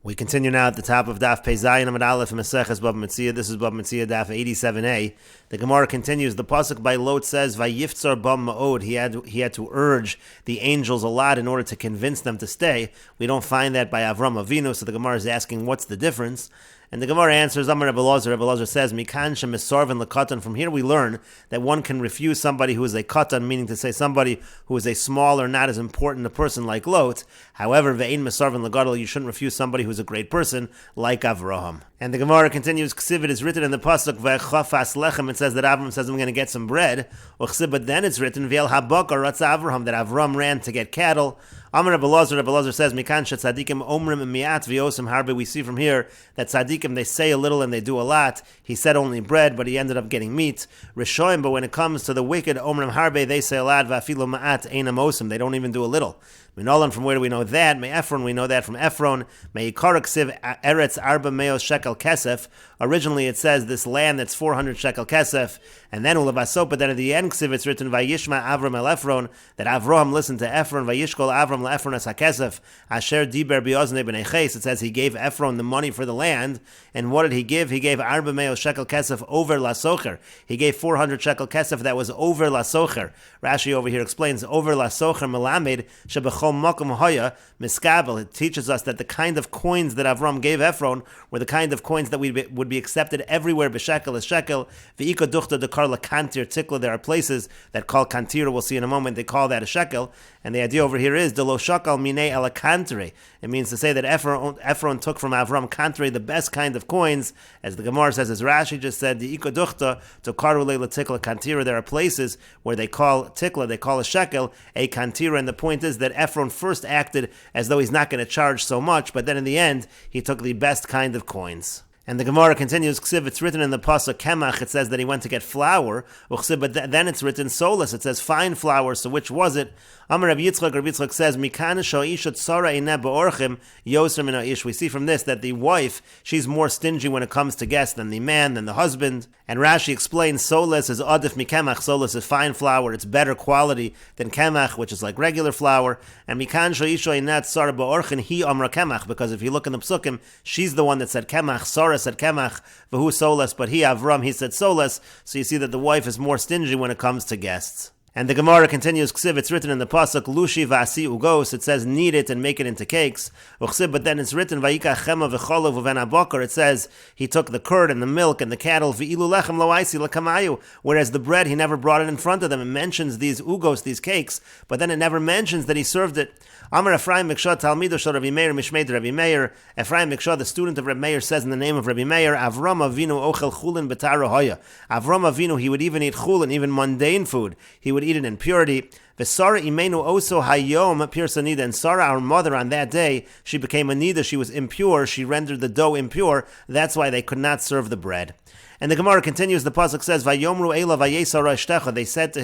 We continue now at the top of Daf Zayin Amud Aleph Meseches Bava Metzia. This is Bava Metzia Daf 87a. The Gemara continues. The pasuk by Lot says, "Vayiftzar bam ma'od." He had to urge the angels a lot in order to convince them to stay. We don't find that by Avram Avinu. So the Gemara is asking, what's the difference? And the Gemara answers, Amar Rebbe Elazar says, Mikan shemisarvin lekatan. From here we learn that one can refuse somebody who is a katan, meaning to say somebody who is a smaller, not as important a person like Lot. However, ve'in misarvin legadol, you shouldn't refuse somebody who is a great person like Avraham. And the Gemara continues, Ksiv, it is written in the pasuk, ve'chafas lechem, it says that Avram says, I'm going to get some bread. But then it's written, ve'el habakar ratza Avraham, that Avram ran to get cattle. Amar Rebbe Elazar says, Mikan shetzadikim omrim miat v'yosim harbe. We see from here that tzadikim, they say a little and they do a lot. He said only bread, but he ended up getting meat. Rishoim, but when it comes to the wicked, omrim harbe, they say a lot. Va'afilo ma'at einam osim. They don't even do a little. Minolan, from where do we know that? May Ephron, we know that from Ephron. May Yikaraksiv Eretz Arba Meos Shekel Kesef. Originally it says this land that's 400 Shekel Kesef, and then Ulavasot, but then at the end Ksiv it's written Vayishma Avram El Ephron, that Avraham listened to Ephron, Vayishkol Avram LeEphron Es HaKesef, Asher Diber Biozne B'nei Ches. It says he gave Ephron the money for the land, and what did he give? He gave Arba Meos Shekel Kesef over Lasocher. He gave 400 Shekel Kesef that was over Lasocher. Rashi over here explains, over Lasocher Melamed Shebech it teaches us that the kind of coins that Avram gave Ephron were the kind of coins that would be accepted everywhere. B'shekel is shekel. V'ika duchta dekar lakantir tikla. There are places that call kantir. We'll see in a moment. They call that a shekel. And the idea over here is delo shakal minei ala kantire. It means to say that Ephron took from Avram kantire, the best kind of coins, as the Gemara says, as Rashi just said, the ika duchta dekar leila tikla kantira. There are places where they call tikla, they call a shekel a kantira, and the point is that Ephron first acted as though he's not going to charge so much, but then in the end, he took the best kind of coins. And the Gemara continues, Ksiv, it's written in the pasuk Kemach, it says that he went to get flour, but then it's written solus, it says fine flour, so which was it? Amar Rabbi Yitzchak says, Mikan sho'isha tzara ineh be'orchim yoser min ha'ish. We see from this that the wife, she's more stingy when it comes to guests than the man, than the husband. And Rashi explains, solus is adif mikemach, solus is fine flour, it's better quality than kemach, which is like regular flour. And Mikan sho'isha ineh tzara be'orchim hi amra kemach, because if you look in the psukim, she's the one that said kemach, Sarah said kemach, v'hu solus, but he, Avram, he said solus. So you see that the wife is more stingy when it comes to guests. And the Gemara continues, Ksiv, it's written in the pasuk, Lushi v'asi ugos, it says knead it and make it into cakes. But then it's written, Vayika chema v'cholav uven abokar, it says he took the curd and the milk and the cattle, v'ilu lechem lo aisi l'kamayu, whereas the bread, he never brought it in front of them. It mentions these ugos, these cakes, but then it never mentions that he served it. Amar Ephraim Mikshah Talmido Shal Rabbi Meir Mishmei Rabbi Meir. Ephraim Mikshah, the student of Rabbi Meir, says in the name of Rabbi Meir, Avram Avinu ochel chulin b'tara hoya. Avram Avinu, he would even eat chulin, even mundane food. He would eat it in purity. V'Sara imenu oso hayom pirsa nida. And Sarah, our mother, on that day, she became a nida. She was impure. She rendered the dough impure. That's why they could not serve the bread. And the Gemara continues, the pasuk says, Vayomru Ela Vayesara Ishtecha. They said to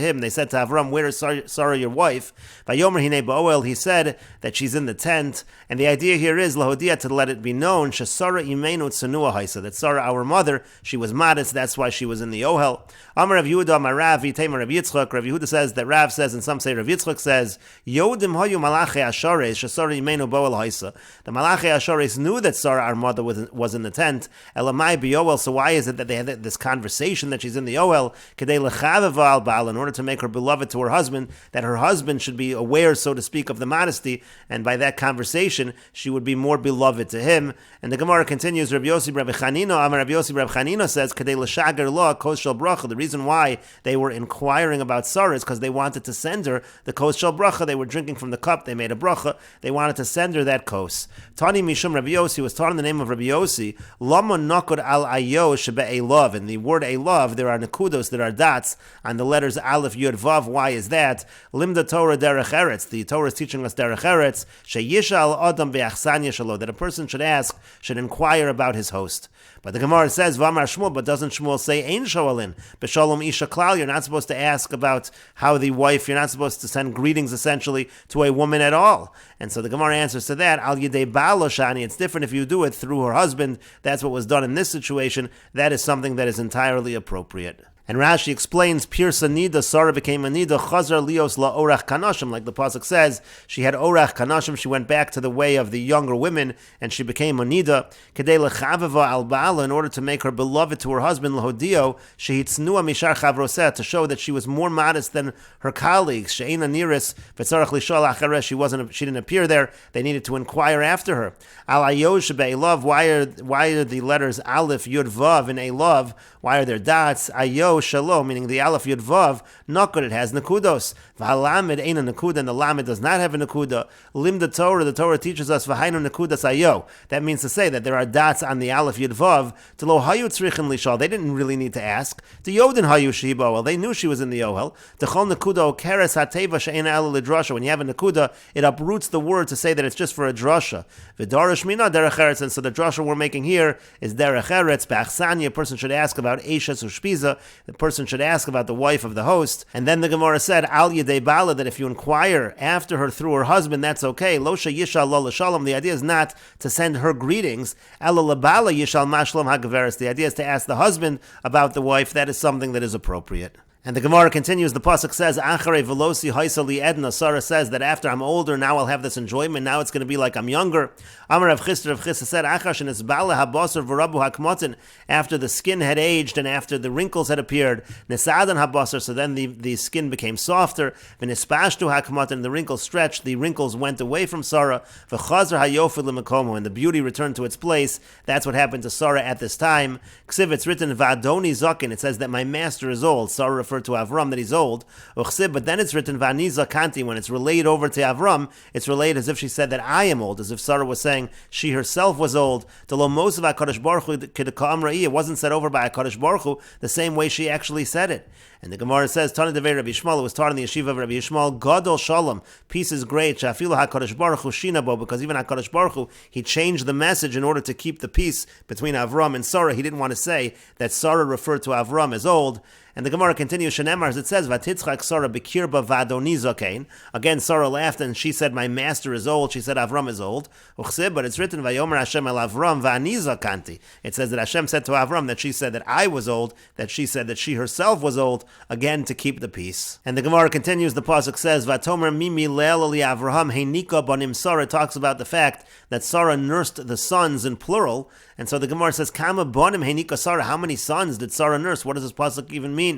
Avram, where is Sarah your wife? Vayomer Hine Ba'oel, he said that she's in the tent. And the idea here is, Lahodia, to let it be known, Shasara Imenu Tsanua Haisa, that Sarah, our mother, she was modest, that's why she was in the Ohel. Amar Rav Yehuda, Amar Rav, Yitema Rav Yitzchak. Rav Yehuda says that Rav says, and some say Rav Yitzchak says, Yodim Hoyu Malachi Ashares, Shasara Imenu Boel Haisa. The Malachi Ashares knew that Sarah, our mother, was in the tent. Elamai B'Oel, so why is it that they had this conversation that she's in the Ohel, Kedei Lechavev al Baal, in order to make her beloved to her husband, that her husband should be aware, so to speak, of the modesty, and by that conversation, she would be more beloved to him. And the Gemara continues, Rabbi Yossi Rabbi Chanina, Amar Rabbi Yossi Rabbi Chanina says, Kedei L'shager lo kos shel bracha. The reason why they were inquiring about Sarah is because they wanted to send her the kos shel bracha. They were drinking from the cup, they made a bracha, they wanted to send her that kos. Tani Mishum Rabbi Yossi was taught in the name of Rabbi Yossi, Lama nakod al ayo shebe love. In the word love, there are nekudos, there are dots on the letters Aleph, Yud, Vav. Why is that? Limda Torah derech eretz. The Torah is teaching us derech eretz. Sheyishal adam be'achsanya shalo. That a person should ask, should inquire about his host. But the Gemara says, V'amar Shmuel, but doesn't Shmuel say, Ein shoalin, b'shalom isha klal? You're not supposed to ask about how the wife, you're not supposed to send greetings, essentially, to a woman at all. And so the Gemara answers to that, Al yidei baal shani. It's different if you do it through her husband. That's what was done in this situation. That is something that is entirely appropriate. And Rashi explains, Pirsa Nida, Sarah became a Nida, Chazar Lios La Orach Kanashim, like the Pasuk says, she had Orach Kanashim, she went back to the way of the younger women, and she became a Nida, Kedei Lechavava Al Ba'ala, in order to make her beloved to her husband, Lahodio, Shehitznua Mishar Chavroseh, to show that she was more modest than her colleagues, She'ena Niris, V'tzarach Lishal Acharesh, she didn't appear there, they needed to inquire after her. Al Ayosh Be'elav, why are the letters Aleph, Yud, Vav in Elav, why are there dots? Ayo Shalom, meaning the Aleph Yud Vav, not good, it has Nakudos. V'halamed ain't a Nakuda, and the Lamed does not have a Nakuda. Lim the Torah teaches us V'hainu Nakudas Ayo. That means to say that there are dots on the Aleph Yud Vav. To lo hayu tzrichin lishal, they didn't really need to ask. To Yodin hayu shiba, well, they knew she was in the Ohel. To chol Nakuda okeres hateva she'ena ala lidrasha. When you have a Nakuda, it uproots the word to say that it's just for a drasha. V'darash mina derech eretz, and so the drasha we're making here is derech eretz. B'achsanya, a person should ask about Eishes Ushpiza, the person should ask about the wife of the host. And then the Gemara said, Al Yedei Bala, that if you inquire after her through her husband, that's okay. Losha Yishal Lo L'Shalom, the idea is not to send her greetings. Ela Labala Yishal Mashlom HaGaveres, the idea is to ask the husband about the wife. That is something that is appropriate. And the Gemara continues, the Pasuk says, Acharei velosi haisa li edna. Sarah says that after I'm older, now I'll have this enjoyment, now it's going to be like I'm younger. Amar Rav Chisda said, Achash and Isbala habasar v'rabu hakmotin, after the skin had aged and after the wrinkles had appeared, Nesadan habasar, so then the skin became softer, V'nispashtu hakmotin, the wrinkles stretched, the wrinkles went away from Sarah, V'chazar hayofid l'makomo, and the beauty returned to its place. That's what happened to Sarah at this time. Ksiv, it's written, V'adoni zakin, it says that my master is old. Sarah referred to Avram that he's old. But then it's written Vaniza Kanti, when it's relayed over to Avram, it's relayed as if she said that I am old, as if Sarah was saying she herself was old. It wasn't said over by HaKadosh Baruch Hu the same way she actually said it. And the Gemara says, Tana Devei Rabbi Yishmael, it was taught in the yeshiva of Rabbi Yishmael, Gadol Shalom, peace is great, Shafilu HaKadosh Baruch Hu Shinabo, because even HaKadosh Baruch Hu, he changed the message in order to keep the peace between Avram and Sarah. He didn't want to say that Sarah referred to Avram as old. And the Gemara continues, Shenemar, as it says, Vatitzchak Sarah bekirba vadoni zokein. Again, Sarah laughed and she said, my master is old. She said, Avram is old. But it's written, Vayomer Hashem el Avram vani zokanti. It says that Hashem said to Avram that she said that I was old, that she said that she herself was old, again to keep the peace. And the Gemara continues, the Pasuk says, Vatomer mimi le'el li Avraham heinika banim Sarah, talks about the fact that Sarah nursed the sons in plural. And so the Gemara says, Kama banim heinika Sarah, how many sons did Sarah nurse? What does this Pasuk even mean?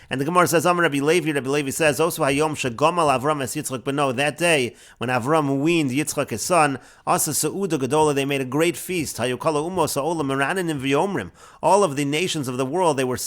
And the Gemara says, Amar Rabbi Levi says, Osu hayom shegomal Avram es Yitzchak beno, that day when Avram weaned Yitzchak his son, Asa Seuda Gedola, they made a great feast. Hayukala umos ha'olam meranin v'yomrim. All of the nations of the world, they were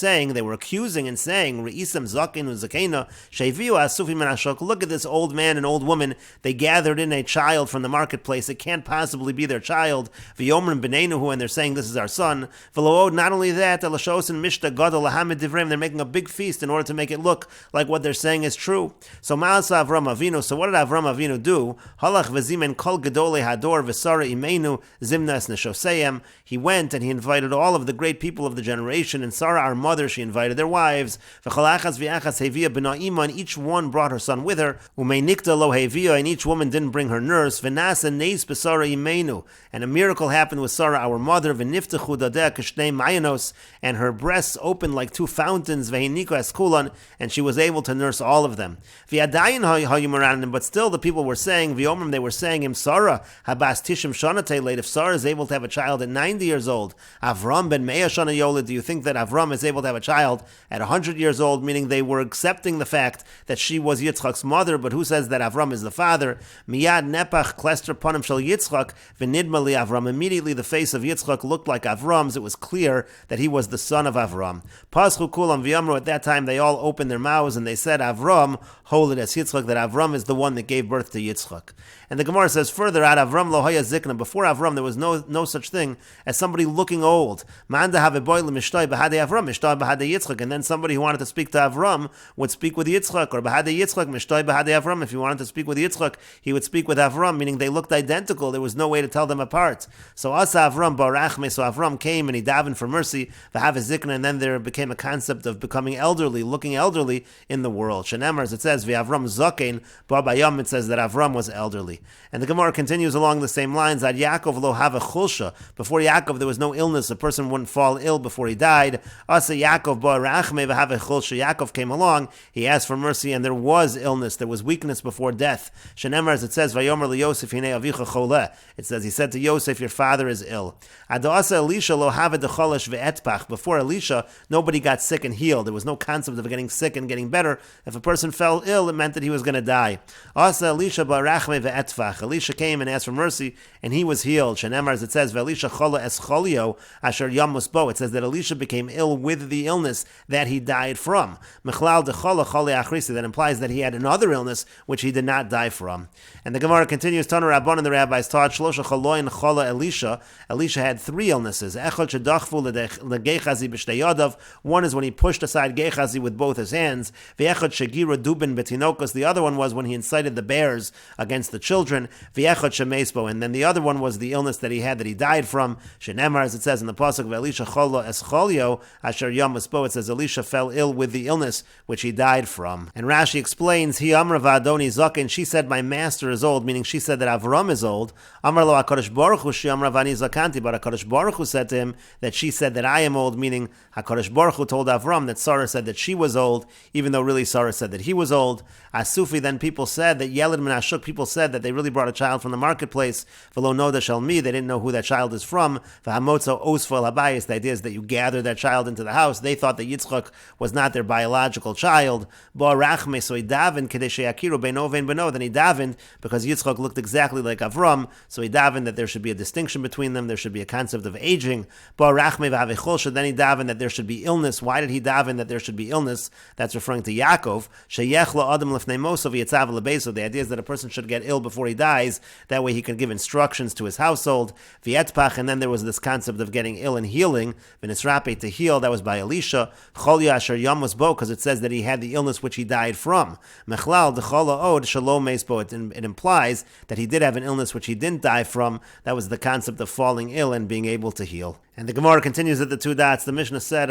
accusing and saying, Re'isam zakin u'zakena, sheviu asufim menashok. Look at this old man and old woman. They gathered in a child from the marketplace. It can't possibly be their child. V'yomrim b'neinuhu, and they're saying, this is our son. V'lo'od, not only that, Elashos and Mishta Gadol lahamed divrem, they're making a big feast in order to make it look like what they're saying is true. So Ma'asa Avram Avinu, so what did Avram Avinu do? Halach v'zimen kol gedolei hador v'sara imenu zimnas neshoseyem. He went and he invited all of the great people of the generation, and Sarah, our mother, she invited their wives. V'chalachas v'achas hevia b'na'ima, and each one brought her son with her. U'meinikta lo hevia, and each woman didn't bring her nurse. V'nasa neis b'sara imenu, and a miracle happened with Sarah, our mother. V'niftechu dadeh kashnei mayanos, and her breasts opened like two fountains. V'heinika eskulan, and she was able to nurse all of them. But still the people were saying, V'yomrim, they were saying him, Sarah, habas tishim shana teileit, if Sarah is able to have a child at 90 years old, Avram ben meya shana yolid, do you think that Avram is able to have a child at 100 years old? Meaning they were accepting the fact that she was Yitzchak's mother, but who says that Avram is the father? Miyad nepach klester panim shel Yitzchak v'nidma li Avram. Immediately the face of Yitzchak looked like Avram's. It was clear that he was the son of Avram. Paschu kulam v'yamru, at that time they all opened their mouths and they said, Avram, hold it as Yitzchak, that Avram is the one that gave birth to Yitzchak. And the Gemara says further, Ad Avram lo haya zikna, before Avram there was no such thing as somebody looking old. Manda have a boy l'mishtoi b'hadei Avram, mishtoi b'hadei Yitzchak, and then somebody who wanted to speak to Avram would speak with Yitzchak, or b'hadei Yitzchak, mishtoi b'hadei Avram. If he wanted to speak with Yitzchak, he would speak with Avram, meaning they looked identical. There was no way to tell them apart. So Asa Avram barachme, so Avram came and he davened for mercy, v'have zikna, and then there became a concept of becoming elderly. looking elderly in the world. Shenemar, as it says, V'Avram Zokein, Ba'bayam, it says that Avram was elderly. And the Gemara continues along the same lines, Ad Yaakov lo have a chulsha. Before Yaakov, there was no illness. A person wouldn't fall ill before he died. Asa Yaakov ba'rachme v'have a chulsha. Yaakov came along, he asked for mercy, and there was illness, there was weakness before death. Shenemar, as it says, Vayomer liYosef hinei avicha choleh. It says, he said to Yosef, your father is ill. Adasa Elisha lo have a decholish ve'etpach. Before Elisha, nobody got sick and healed. There was no concept of getting sick and getting better. If a person fell ill, it meant that he was going to die. Asa Elisha ba'rachme ve'etpach. Elisha came and asked for mercy, and he was healed. Shenemar, as it says, Ve'elisha chola es cholio asher yamus bo. It says that Elisha became ill with the illness that he died from. Mechlal dechola chole achrisi. That implies that he had another illness which he did not die from. And the Gemara continues, Tana Rabban, and the rabbis taught, Shlosha choloin chola Elisha. Elisha had three illnesses. Echad shedachfu legechazi b'shtei yadav. One is when he pushed aside Gechazi with both his hands. Ve'echad shegira dubin betinokos. The other one was when he incited the bears against the children. Ve'echad shemesbo. And then the other one was the illness that he had that he died from. Shenemar, as it says in the pasuk, Ve'elisha cholo escholio asher yamus bo. It says Elisha fell ill with the illness which he died from. And Rashi explains, Hi amra va'adoni zaken. She said, my master is old, meaning she said that Avram is old. Amar lo HaKadosh Baruch Hu she amra v'ani zakanti. But HaKadosh Baruch Hu said to him that she said that I am old, meaning HaKadosh Baruch Hu told Avram that Sarah said that she was old, even though really Sarah said that he was old. Asufi, then people said that Yelid min Ashuk, people said that they really brought a child from the marketplace. V'lo noda shalmi, they didn't know who that child is from. V'hamotzo osfo labayis, the idea is that you gather that child into the house. They thought that Yitzchak was not their biological child. Bo'arachme, so he davened kedei sheyakiru beino vein beno. Then he davened because Yitzchak looked exactly like Avram, so he davened that there should be a distinction between them. There should be a concept of aging. Bo'arachme v'havei chulsha. Then he davened that there should be illness. Why did he daven that there should be illness? That's referring to Yaakov. Sheyech lo adam lefnei mosav yitzav lebeso. The idea is that a person should get ill before he dies. That way he can give instructions to his household. V'yetpach, and then there was this concept of getting ill and healing. V'nisrape, to heal. That was by Elisha. Cholya asher yamus bo, because it says that he had the illness which he died from. Mechlal dechola od shalom meisbo. It implies that he did have an illness which he didn't die from. That was the concept of falling ill and being able to heal. And the Gemara continues at the two dots. The Mishnah said,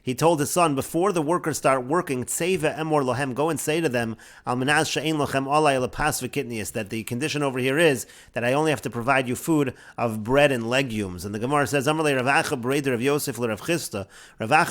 he told his son, before the workers start working, go and say to them, that the condition over here is that I only have to provide you food of bread and legumes. And the Gemara says, Ravacha,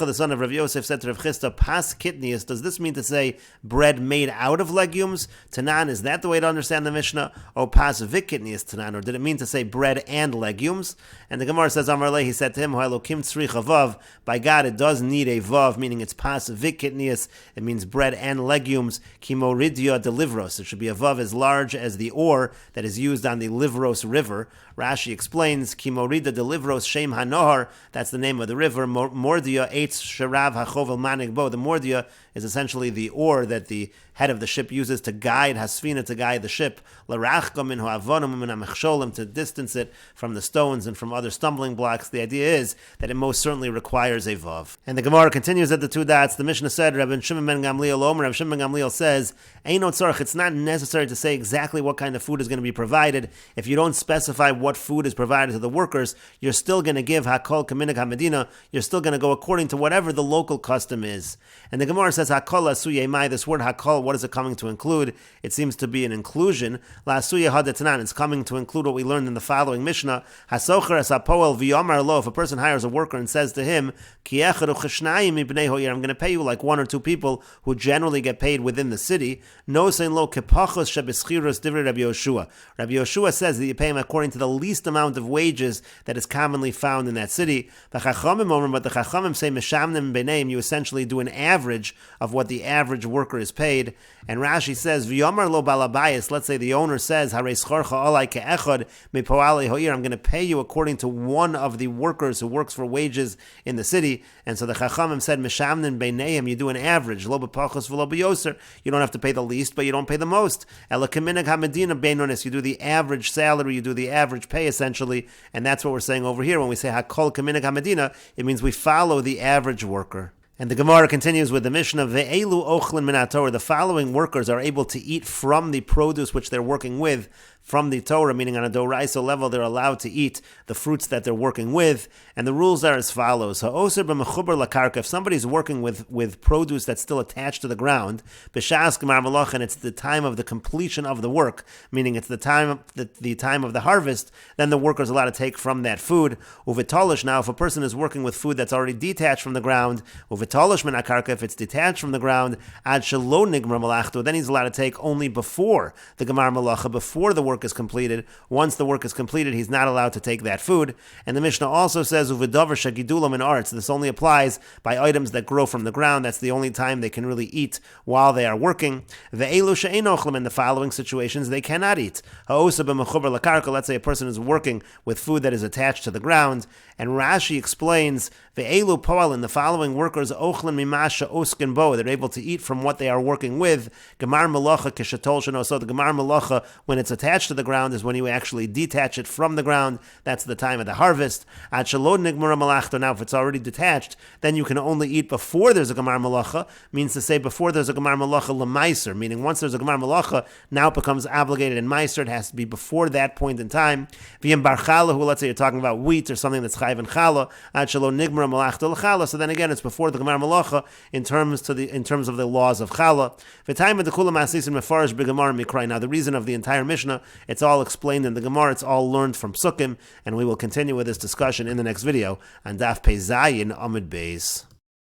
the son of Rav Yosef, said to Rav Chisda, pas kitnius. Does this mean to say bread made out of legumes? Tanan, is that the way to understand the Mishnah? Or pas vikitnius tanan? Or did it mean to say bread and legumes? And the Gemara says, Amarle, he said to him, by God, it does need a vav, meaning it's pas vikitnius. It means bread and legumes. Kimoridia de livros. It should be a vav as large as the ore that is used on the Livros River. Rashi explains, Kimorida de livros shem hanohar. That's the name of the river. Mordia eitz sharav hachovel manig bo. The mordia is essentially the oar that the head of the ship uses to guide Hasfina, to guide the ship, to distance it from the stones and from other stumbling blocks. The idea is that it most certainly requires a vav. And the Gemara continues at the two dots. The Mishnah said, Rabbi Shimon ben Gamliel Omer, Rabbi Shimon ben Gamliel says, Eino tzarech, it's not necessary to say exactly what kind of food is going to be provided. If you don't specify what food is provided to the workers, you're still going to give hakol kaminig hamedina, you're still going to go according to whatever the local custom is. And the Gemara says, hakol asuyei mai, this word hakol, what is it coming to include? It seems to be an inclusion. La asuyei hadetanan, it's coming to include what we learned in the following Mishnah. Hasocher es hapoel v'yomar lo, if a person hires a worker and says to him, Ki echad ucheshnayim mibnei hoyer, I'm going to pay you like one or two people who generally get paid within the city. No saying lo kepachos shebeschiros divrei Rabbi Yoshua. Rabbi Yoshua says that you pay him according to the least amount of wages that is commonly found in that city. But the Chachamim say meshamnim b'neim, you essentially do an average of what the average worker is paid. And Rashi says, V'yomar lo balabayis, let's say the owner says, Harei schorcha alai ke'echad mipoalei hoyer, I'm going to pay you according to one of the workers who works for wages in the city. And so the Chachamim said, meshamnim b'neim, you do an average, lo b'pachos v'lo b'yoser, you don't have to pay the least, but you don't pay the most. Ela keminig hamedina beinonis, you do the average salary, you do the average pay essentially, and that's what we're saying over here when we say hakol kaminig hamedina. It means we follow the average worker. And the Gemara continues with the Mishnah, Ve'elu ochlin min haTorah, the following workers are able to eat from the produce which they're working with. from the Torah, meaning on a doraisa level, they're allowed to eat the fruits that they're working with. And the rules are as follows. Ha'oser b'mechuber lakarka, if somebody's working with produce that's still attached to the ground, b'shas gemar malach, and it's the time of the completion of the work, meaning it's the time of the harvest, then the worker is allowed to take from that food. Uvitolish, now if a person is working with food that's already detached from the ground, uvitolish min akarka, if it's detached from the ground, ad shelo nigmar malachto, then he's allowed to take only before the gemar malacha, before the work is completed. Once the work is completed, he's not allowed to take that food. And the Mishnah also says, uvidavar shagidulam in arts, this only applies by items that grow from the ground. That's the only time they can really eat while they are working. Ve'elu she'enochlim, in the following situations, they cannot eat. Ha'osa b'mechuber lakarka, let's say a person is working with food that is attached to the ground, and Rashi explains, ve'elu po'al, in the following workers, ochlim mimasha oskin bo, they're able to eat from what they are working with. Gemar malacha kishatol sheno, so the gemar malacha, when it's attached to the ground, is when you actually detach it from the ground. That's the time of the harvest. Ad shelo nigmar malachto, now if it's already detached, then you can only eat before there's a gemar malacha, means to say before there's a gemar malacha lemaiser, meaning once there's a gemar malacha, now it becomes obligated in meiser, it has to be before that point in time. V'yim bar chala, who, let's say you're talking about wheat or something that's chayv and chala, ad shelo nigmar malachto l'chala, so then again it's before the gemar malacha in terms of the laws of chala. V'tayim of the kula masis and mefarish b'gemar mikray. Now the reason of the entire Mishnah, it's all explained in the Gemara, it's all learned from Sukkim, and we will continue with this discussion in the next video on Daf Zayin Amud Beis.